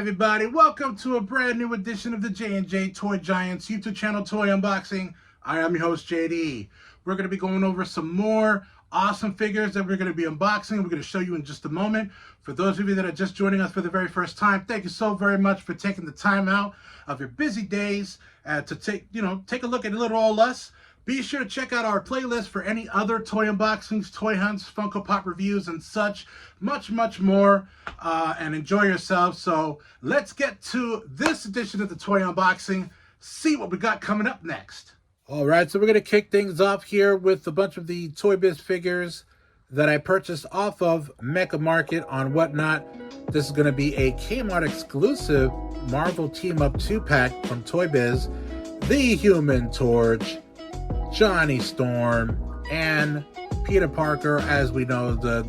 everybody, welcome to a brand new edition of the J&J Toy Giants YouTube channel toy unboxing. I am your host JD. We're going to be going over some more awesome figures that we're going to be unboxing. We're going to show you in just a moment. For those of you that are just joining us for the very first time, thank you so very much for taking the time out of your busy days to take a look at little old us. Be sure to check out our playlist for any other toy unboxings, toy hunts, Funko Pop reviews, and such. Much more. And enjoy yourselves. So let's get to this edition of the toy unboxing. See what we got coming up next. All right, so we're going to kick things off here with a bunch of the Toybiz figures that I purchased off of Mecha Market on Whatnot. This is going to be a Kmart exclusive Marvel Team Up 2-pack from Toybiz. The Human Torch, Johnny Storm, and Peter Parker, as we know, the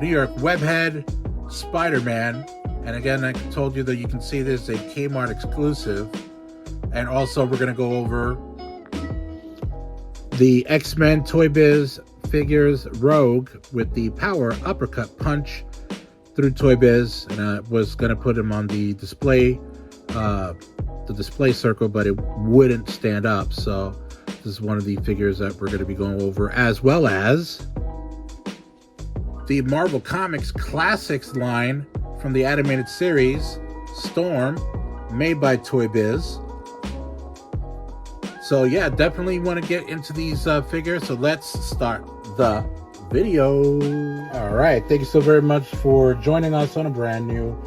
New York Webhead, Spider-Man. And again, I told you that you can see this is a Kmart exclusive. And also we're going to go over the X-Men Toybiz figures Rogue with the power uppercut punch through Toybiz. And I was going to put him on the display circle, but it wouldn't stand up. So this is one of the figures that we're going to be going over, as well as the Marvel Comics Classics line from the animated series Storm, made by Toybiz. So yeah, definitely want to get into these figures. So let's start the video. All right, thank you so very much for joining us on a brand new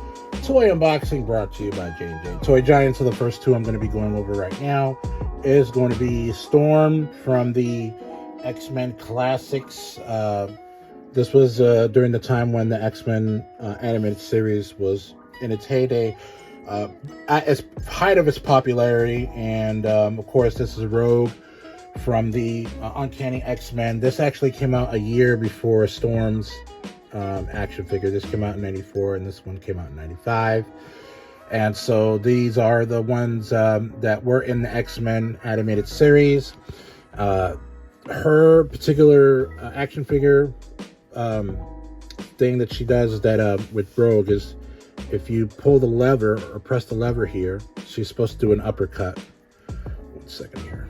toy unboxing brought to you by J&J Toy Giants. So the first two I'm going to be going over right now is going to be Storm from the X-Men Classics. This was during the time when the X-Men animated series was in its heyday, at its height of its popularity. And of course, this is Rogue from the Uncanny X-Men. This actually came out a year before Storm's action figure. This came out in '94, and this one came out in '95. And so these are the ones that were in the X-Men animated series. Her particular action figure thing that she does is that with Rogue is if you pull the lever or press the lever here, she's supposed to do an uppercut. 1 second here.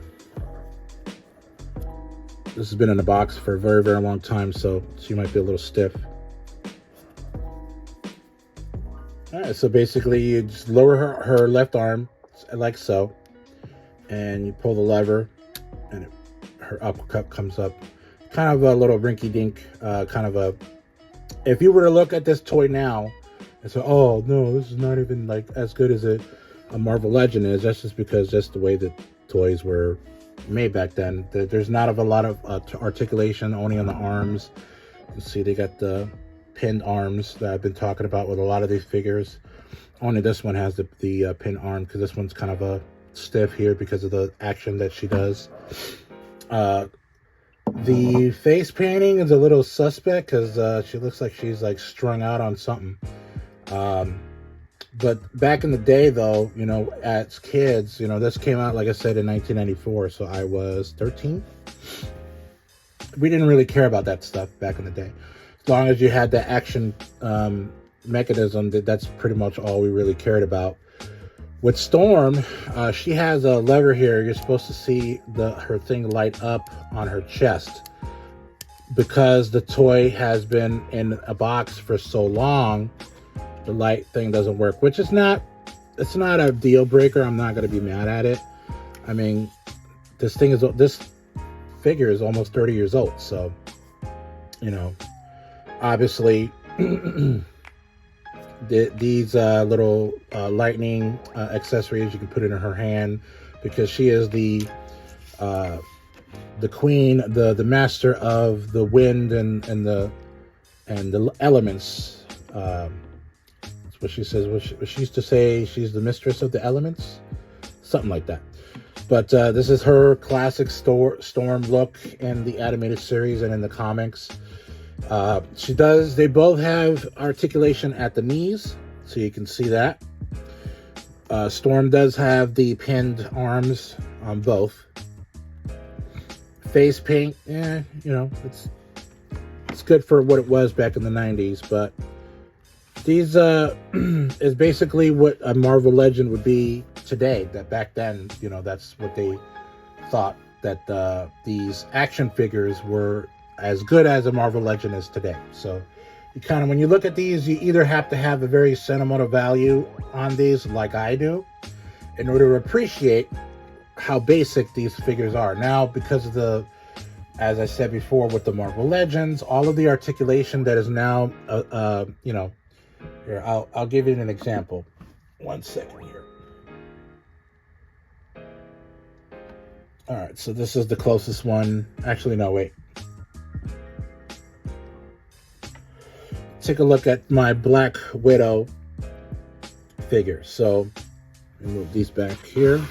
This has been in a box for a very long time, so she might be a little stiff. All right, so basically you just lower her left arm like so, and you pull the lever, and her uppercut comes up. Kind of a little rinky-dink, kind of a... If you were to look at this toy now and say, oh, no, this is not even like as good as a Marvel Legend is, that's just because that's the way that toys were made back then. There's not a lot of articulation, only on the arms. You can see they got the pinned arms that I've been talking about with a lot of these figures. Only this one has the pinned arm, because this one's kind of a stiff here because of the action that she does. The face painting is a little suspect because she looks like she's like strung out on something. But back in the day, though, as kids, this came out, like I said, in 1994, so I was 13. We didn't really care about that stuff back in the day. As long as you had the action mechanism, that's pretty much all we really cared about. With Storm, she has a lever here. You're supposed to see her thing light up on her chest. Because the toy has been in a box for so long, the light thing doesn't work, which is not a deal breaker. I'm not going to be mad at it. I mean, this figure is almost 30 years old, so obviously these little lightning accessories you can put in her hand, because she is the queen, the master of the wind and the elements. That's what she says. What she used to say, she's the mistress of the elements, something like that. But this is her classic Storm look in the animated series and in the comics. They both have articulation at the knees, so you can see that. Storm does have the pinned arms on both. Face paint, it's good for what it was back in the 90s, but These is basically what a Marvel Legend would be today. That back then, you know, that's what they thought, that these action figures were as good as a Marvel Legend is today. So you kind of, when you look at these, you either have to have a very sentimental value on these, like I do, in order to appreciate how basic these figures are. Now, because of the, as I said before, with the Marvel Legends, all of the articulation that is now, you know, here, I'll give you an example. 1 second here. All right, so this is the closest one. Actually, no, wait. Take a look at my Black Widow figure. So, move these back here.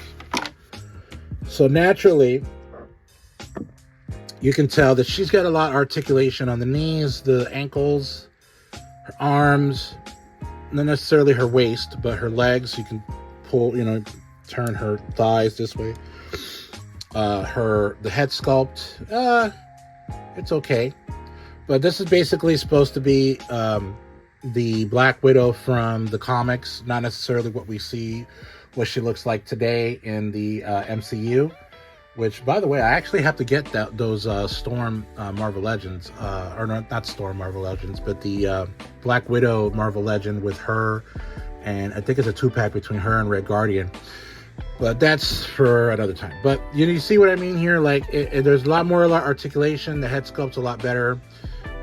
So naturally, you can tell that she's got a lot of articulation on the knees, the ankles, her arms, not necessarily her waist, but her legs. You can pull, you know, turn her thighs this way. The head sculpt, it's okay. But this is basically supposed to be the Black Widow from the comics, not necessarily what we see, what she looks like today in the MCU. Which, by the way, I actually have to get those Storm Marvel Legends, or not Storm Marvel Legends, but the Black Widow Marvel Legend with her, and I think it's a 2-pack between her and Red Guardian. But that's for another time. But you see what I mean here? Like, there's a lot more articulation. The head sculpt's a lot better.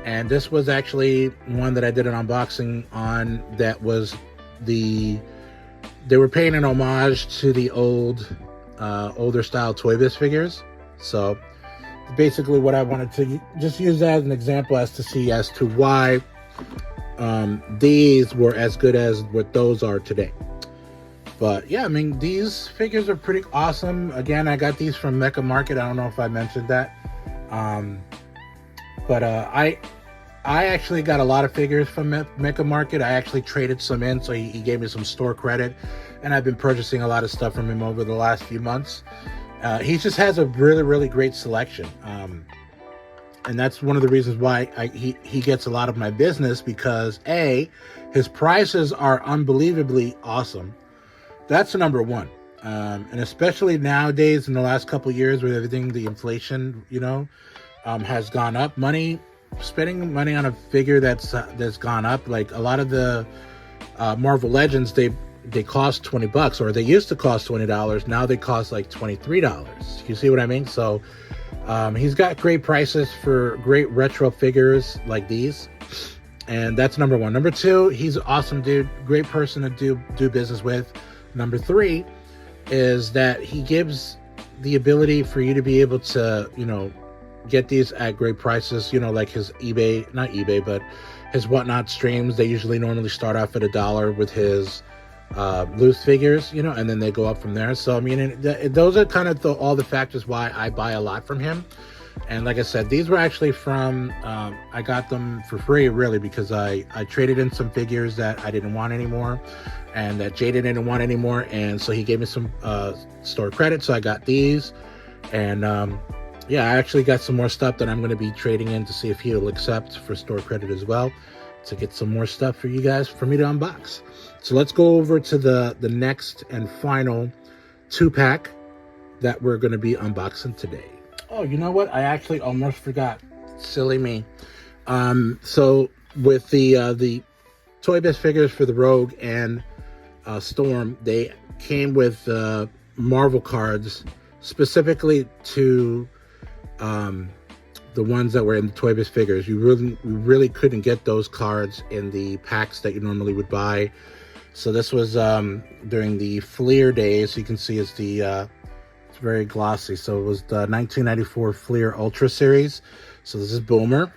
And this was actually one that I did an unboxing on. That was they were paying an homage to the older style Toybiz figures. So basically what I wanted to just use that as an example as to why these were as good as what those are today. But yeah, I mean, these figures are pretty awesome. Again, I got these from Mecha Market. I don't know if I mentioned that. But I actually got a lot of figures from Mecha Market. I actually traded some in, so he gave me some store credit. And I've been purchasing a lot of stuff from him over the last few months. He just has a really, really great selection. And that's one of the reasons why he gets a lot of my business, because A, his prices are unbelievably awesome. That's number one. And especially nowadays, in the last couple of years, with everything, the inflation, you know, has gone up. Spending money on a figure that's gone up. Like a lot of the Marvel Legends, they cost $20, or they used to cost $20. Now they cost like $23. You see what I mean? So he's got great prices for great retro figures like these. And that's number one. Number two, he's an awesome dude, great person to do business with. Number three is that he gives the ability for you to be able to, you know, get these at great prices. You know, like his but his Whatnot streams, they usually normally start off at $1 with his loose figures, you know, and then they go up from there. So I mean, those are kind of all the factors why I buy a lot from him. And like I said, these were actually from I got them for free, really, because I traded in some figures that I didn't want anymore, and that Jaden didn't want anymore, and so he gave me some store credit, so I got these. And yeah, I actually got some more stuff that I'm going to be trading in to see if he'll accept for store credit as well, to get some more stuff for you guys, for me to unbox. So let's go over to the next and final 2-pack that we're going to be unboxing today. Oh, you know what? I actually almost forgot. Silly me. So with the Toybiz figures for the Rogue and Storm, they came with Marvel cards specifically to the ones that were in the Toybiz figures. You really couldn't get those cards in the packs that you normally would buy. So this was during the Fleer days. You can see it's very glossy. So it was the 1994 Fleer Ultra series. So this is Boomer.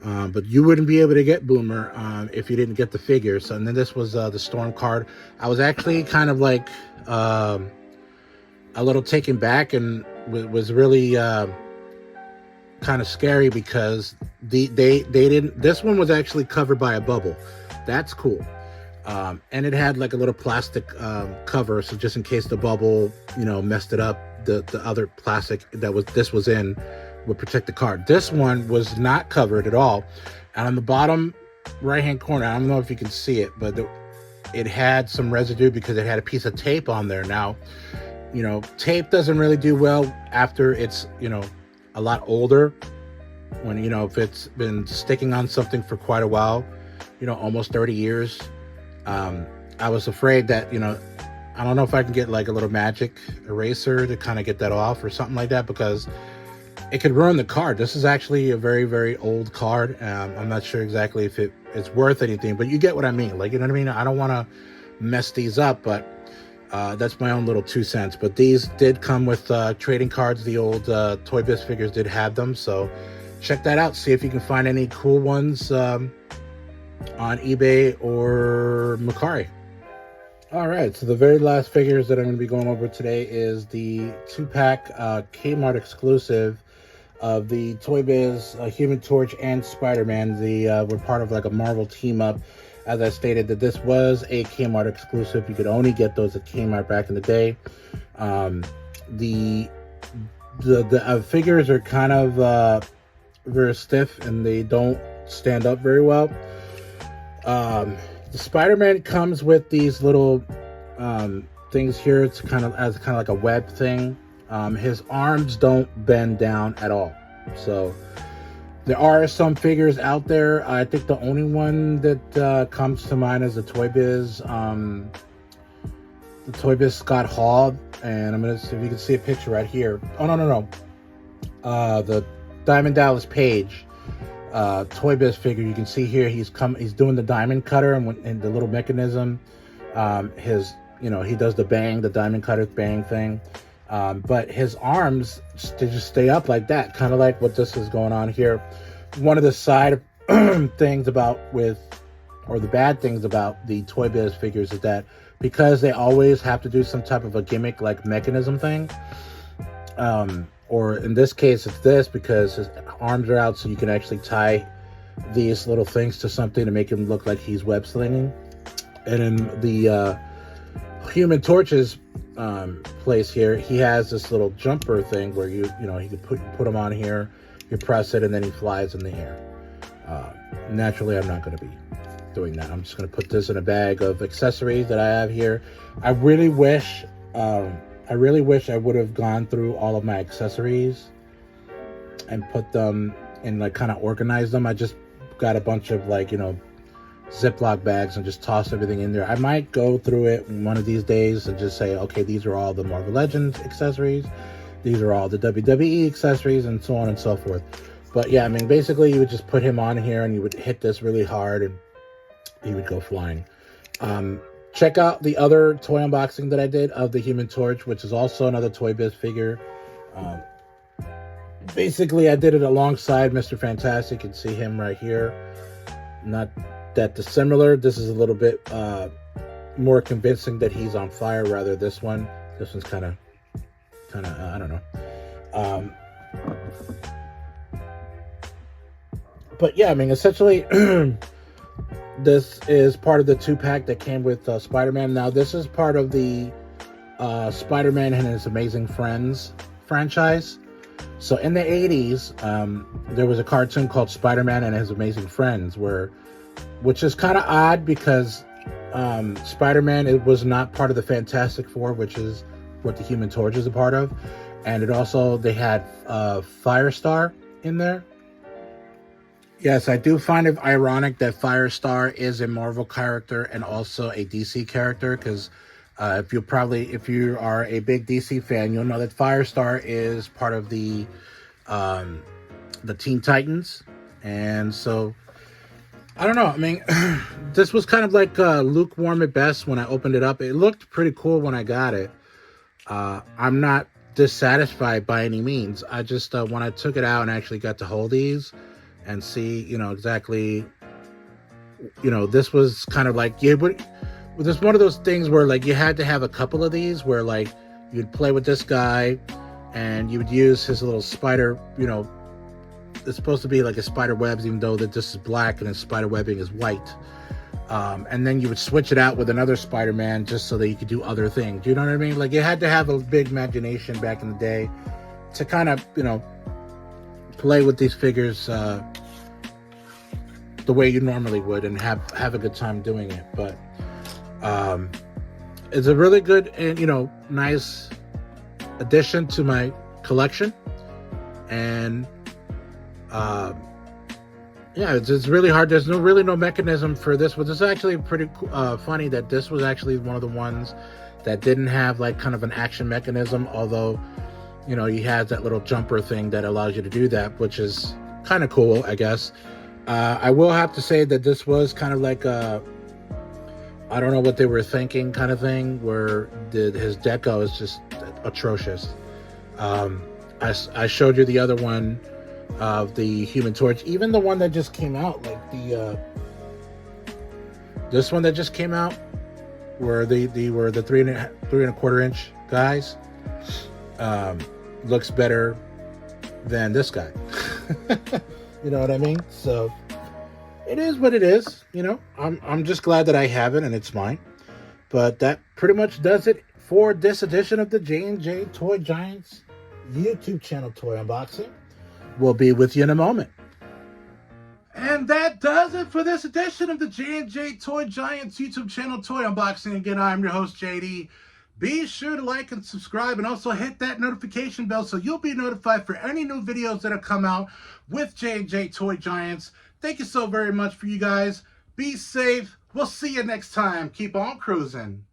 But you wouldn't be able to get Boomer if you didn't get the figures. And then this was the Storm card. I was actually kind of like a little taken back, and was really kind of scary, because they didn't. This one was actually covered by a bubble. That's cool. And it had like a little plastic cover, so just in case the bubble, you know, messed it up, the other plastic that this was in would protect the card. This one was not covered at all, and on the bottom right hand corner, I don't know if you can see it, but it had some residue because it had a piece of tape on there. Now, you know, tape doesn't really do well after it's, you know, a lot older. When, you know, if it's been sticking on something for quite a while, you know, almost 30 years. I was afraid that, you know, I don't know if I can get like a little magic eraser to kind of get that off or something like that, because it could ruin the card. This is actually a very, very old card. I'm not sure exactly if it's worth anything, but you get what I mean. Like, you know what I mean? I don't want to mess these up, but that's my own little 2 cents. But these did come with trading cards. The old Toybiz figures did have them, so check that out. See if you can find any cool ones on eBay or Mercari. All right, so the very last figures that I'm going to be going over today is the 2-pack Kmart exclusive of the Toybiz Human Torch and Spider-Man. We're part of like a Marvel team up. As I stated, that this was a Kmart exclusive. You could only get those at Kmart back in the day. The figures are kind of very stiff and they don't stand up very well. The Spider-Man comes with these little things here. It's kind of like a web thing. His arms don't bend down at all. So there are some figures out there. I think the only one that comes to mind is the Toybiz Scott Hall. And I'm gonna see if you can see a picture right here. Oh no. The Diamond Dallas Page Toybiz figure. You can see here he's doing the diamond cutter and the little mechanism. He does the diamond cutter bang thing. But his arms just stay up like that, kind of like what this is going on here. One of the side things the bad things about the Toybiz figures is that because they always have to do some type of a gimmick like mechanism thing, or in this case it's this, because his arms are out so you can actually tie these little things to something to make him look like he's web slinging. And in the Human Torch's place here, he has this little jumper thing where you can put him on here, you press it, and then he flies in the air. Naturally, I'm not going to be doing that. I'm just going to put this in a bag of accessories that I have here. I really wish I would have gone through all of my accessories and put them and like kind of organized them. I just got a bunch of Ziploc bags and just toss everything in there. I might go through it one of these days and just say, okay, these are all the Marvel Legends accessories, these are all the WWE accessories, and so on and so forth. But yeah, I mean, basically you would just put him on here and you would hit this really hard and he would go flying. Check out the other toy unboxing that I did of the Human Torch, which is also another Toybiz figure. Basically, I did it alongside Mr. Fantastic. You can see him right here. Not that dissimilar. This is a little bit more convincing that he's on fire, rather this one. This one's kind of I don't know. But yeah, I mean, essentially, this is part of the 2-pack that came with Spider-Man. Now, this is part of the Spider-Man and His Amazing Friends franchise. So in the 80s, there was a cartoon called Spider-Man and His Amazing Friends, which is kind of odd because Spider-Man was not part of the Fantastic Four, which is what the Human Torch is a part of. And they had Firestar in there. Yes, I do find it ironic that Firestar is a Marvel character and also a DC character, because if you are a big DC fan, you'll know that Firestar is part of the Teen Titans. And so, I don't know. I mean, this was kind of like lukewarm at best when I opened it up. It looked pretty cool when I got it. I'm not dissatisfied by any means. I just, when I took it out and actually got to hold these and see, exactly, this was kind of like, this one of those things where like you had to have a couple of these where like you'd play with this guy and you would use his little spider, it's supposed to be like a spider webs, even though that this is black and his spider webbing is white. And then you would switch it out with another Spider-Man just so that you could do other things. You know what I mean? Like, you had to have a big imagination back in the day to kind of, play with these figures the the way you normally would and have a good time doing it. But it's a really good and, you know, nice addition to my collection. And yeah, it's really hard. There's really no mechanism for this, but it's actually pretty funny that this was actually one of the ones that didn't have like kind of an action mechanism, although, you know, he has that little jumper thing that allows you to do that, which is kind of cool, I guess. I will have to say that this was kind of like a, I don't know what they were thinking kind of thing, where his deco is just atrocious. I showed you the other one of the Human Torch, even the one that just came out, like the this one that just came out, where they were the 3.25 inch guys, looks better than this guy. You know what I mean? So it is what it is. You know, I'm just glad that I have it and it's mine. But that pretty much does it for this edition of the J&J Toy Giants YouTube channel toy unboxing. We'll be with you in a moment. And that does it for this edition of the J&J Toy Giants YouTube channel toy unboxing. Again, I'm your host, JD. Be sure to like and subscribe, and also hit that notification bell so you'll be notified for any new videos that have come out with J&J Toy Giants. Thank you so very much for you guys. Be safe. We'll see you next time. Keep on cruising.